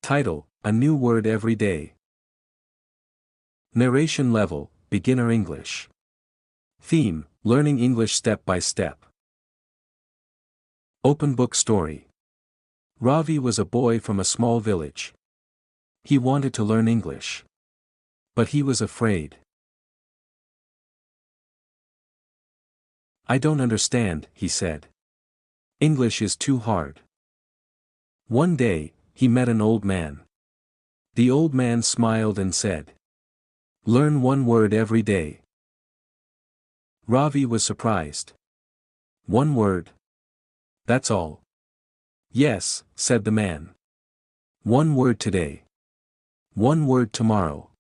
Title: A New Word Every Day. Narration level: Beginner English. Theme: Learning English step by step. Open book story. Ravi was a boy from a small village. He wanted to learn English. But he was afraid. "I don't understand," he said. "English is too hard." One day, he met an old man. The old man smiled and said, "Learn one word every day." Ravi was surprised. "One word? That's all?" "Yes," said the man. "One word today. One word tomorrow.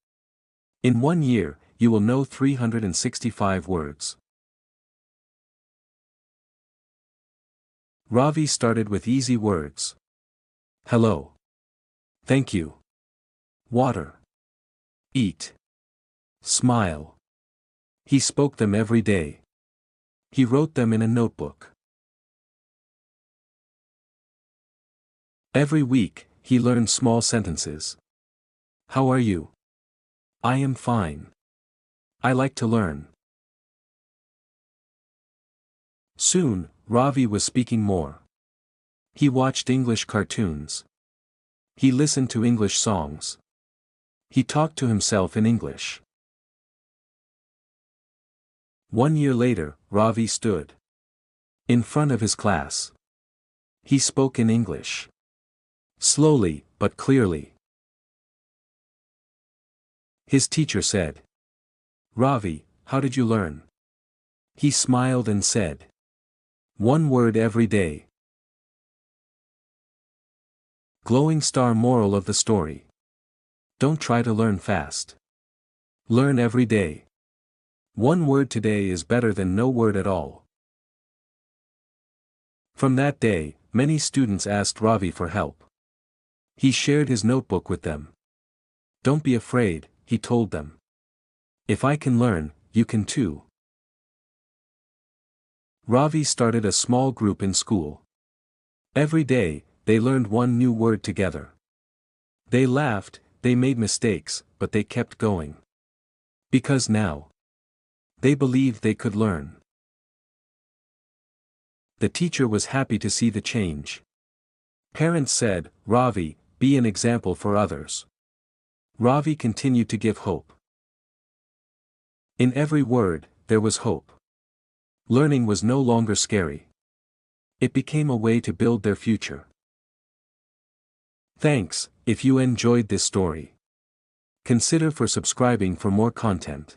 In 1 year, you will know 365 words." Ravi started with easy words. Hello. Thank you. Water. Eat. Smile. He spoke them every day. He wrote them in a notebook. Every week, he learned small sentences. How are you? I am fine. I like to learn. Soon, Ravi was speaking more. He watched English cartoons. He listened to English songs. He talked to himself in English. 1 year later, Ravi stood in front of his class. He spoke in English. Slowly, but clearly. His teacher said, "Ravi, how did you learn?" He smiled and said, "One word every day." Glowing star moral of the story. Don't try to learn fast. Learn every day. One word today is better than no word at all. From that day, many students asked Ravi for help. He shared his notebook with them. Don't be afraid, he told them. If I can learn, you can too. Ravi started a small group in school. Every day, they learned one new word together. They laughed, they made mistakes, but they kept going. Because now, they believed they could learn. The teacher was happy to see the change. Parents said, "Ravi, be an example for others." Ravi continued to give hope. In every word, there was hope. Learning was no longer scary. It became a way to build their future. Thanks. If you enjoyed this story, consider for subscribing for more content.